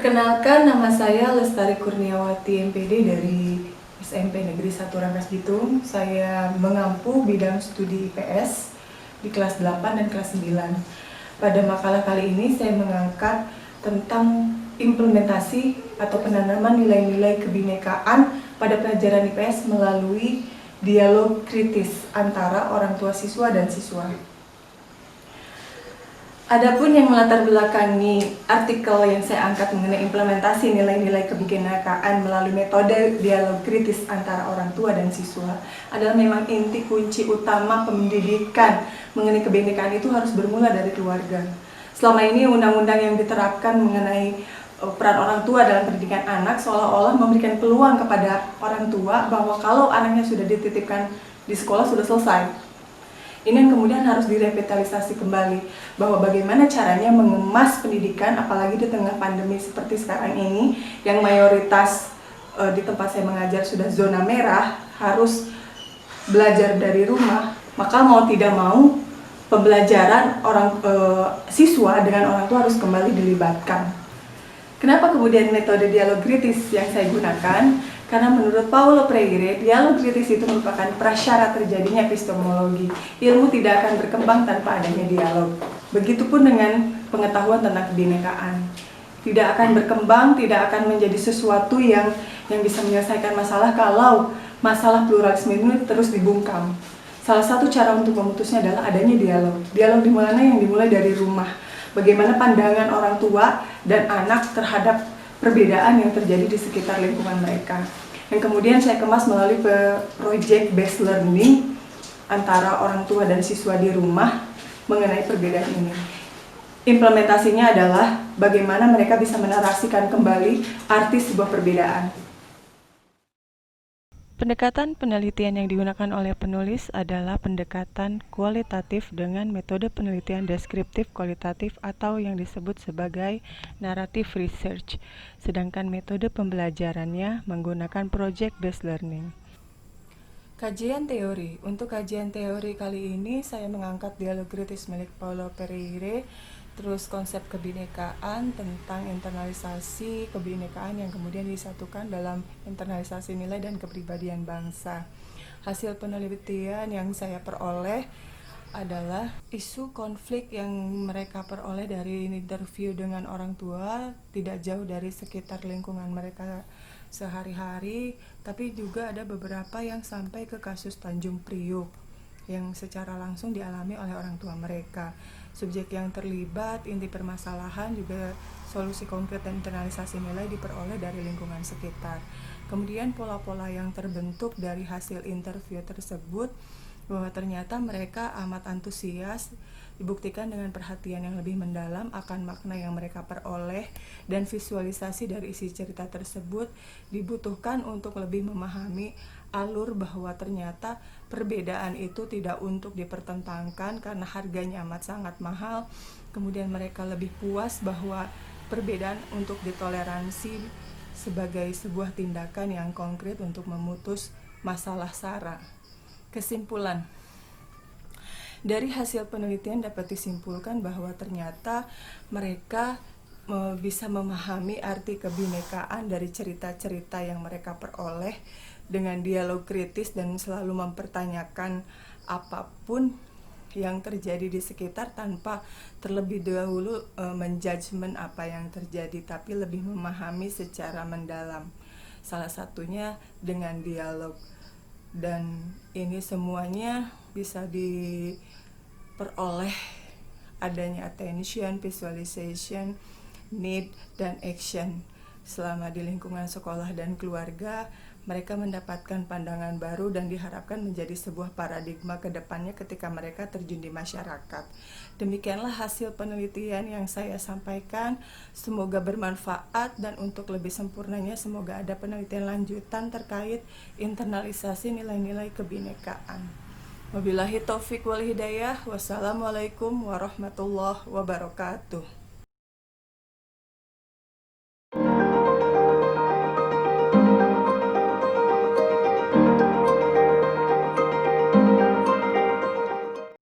Perkenalkan, nama saya Lestari Kurniawati MPD dari SMP Negeri 1 Rangkas Bitung. Saya mengampu bidang studi IPS di kelas 8 dan kelas 9. Pada makalah kali ini saya mengangkat tentang implementasi atau penanaman nilai-nilai kebinekaan pada pelajaran IPS melalui dialog kritis antara orang tua siswa dan siswa. Adapun yang melatar belakangi artikel yang saya angkat mengenai implementasi nilai-nilai kebinekaan melalui metode dialog kritis antara orang tua dan siswa adalah memang inti kunci utama pendidikan mengenai kebinekaan itu harus bermula dari keluarga. Selama ini undang-undang yang diterapkan mengenai peran orang tua dalam pendidikan anak seolah-olah memberikan peluang kepada orang tua bahwa kalau anaknya sudah dititipkan di sekolah sudah selesai. Ini yang kemudian harus direvitalisasi kembali, bahwa bagaimana caranya mengemas pendidikan, apalagi di tengah pandemi seperti sekarang ini, yang mayoritas di tempat saya mengajar sudah zona merah, harus belajar dari rumah, maka mau tidak mau pembelajaran siswa dengan orang tua harus kembali dilibatkan. Kenapa kemudian metode dialog kritis yang saya gunakan? Karena menurut Paulo Freire, dialog kritis itu merupakan prasyarat terjadinya epistemologi. Ilmu tidak akan berkembang tanpa adanya dialog. Begitupun dengan pengetahuan tentang kebinekaan. Tidak akan berkembang, tidak akan menjadi sesuatu yang bisa menyelesaikan masalah kalau masalah pluralisme ini terus dibungkam. Salah satu cara untuk memutusnya adalah adanya dialog. Dialog dimana yang dimulai dari rumah. Bagaimana pandangan orang tua dan anak terhadap perbedaan yang terjadi di sekitar lingkungan mereka. Yang kemudian saya kemas melalui project based learning antara orang tua dan siswa di rumah mengenai perbedaan ini. Implementasinya adalah bagaimana mereka bisa menarasikan kembali arti sebuah perbedaan. Pendekatan penelitian yang digunakan oleh penulis adalah pendekatan kualitatif dengan metode penelitian deskriptif kualitatif atau yang disebut sebagai narrative research, sedangkan metode pembelajarannya menggunakan project based learning. Kajian teori. Untuk kajian teori kali ini saya mengangkat dialog kritis milik Paulo Freire, terus konsep kebinekaan tentang internalisasi kebinekaan yang kemudian disatukan dalam internalisasi nilai dan kepribadian bangsa. Hasil penelitian yang saya peroleh adalah isu konflik yang mereka peroleh dari interview dengan orang tua tidak jauh dari sekitar lingkungan mereka sehari-hari, tapi juga ada beberapa yang sampai ke kasus Tanjung Priuk yang secara langsung dialami oleh orang tua mereka. Subjek yang terlibat, inti permasalahan, juga solusi konkret dan internalisasi nilai diperoleh dari lingkungan sekitar. Kemudian pola-pola yang terbentuk dari hasil interview tersebut, bahwa ternyata mereka amat antusias, dibuktikan dengan perhatian yang lebih mendalam akan makna yang mereka peroleh, dan visualisasi dari isi cerita tersebut dibutuhkan untuk lebih memahami alur bahwa ternyata perbedaan itu tidak untuk dipertentangkan karena harganya amat sangat mahal. Kemudian mereka lebih puas bahwa perbedaan untuk ditoleransi sebagai sebuah tindakan yang konkret untuk memutus masalah SARA. Kesimpulan dari hasil penelitian dapat disimpulkan bahwa ternyata mereka bisa memahami arti kebinekaan dari cerita-cerita yang mereka peroleh dengan dialog kritis dan selalu mempertanyakan apapun yang terjadi di sekitar tanpa terlebih dahulu menjudgment apa yang terjadi, tapi lebih memahami secara mendalam. Salah satunya dengan dialog. Dan ini semuanya bisa diperoleh adanya attention, visualization, need, dan action. Selama di lingkungan sekolah dan keluarga, mereka mendapatkan pandangan baru dan diharapkan menjadi sebuah paradigma ke depannya ketika mereka terjun di masyarakat. Demikianlah hasil penelitian yang saya sampaikan. Semoga bermanfaat, dan untuk lebih sempurnanya semoga ada penelitian lanjutan terkait internalisasi nilai-nilai kebinekaan. Wabillahi taufik wal hidayah. Wassalamualaikum warahmatullahi wabarakatuh.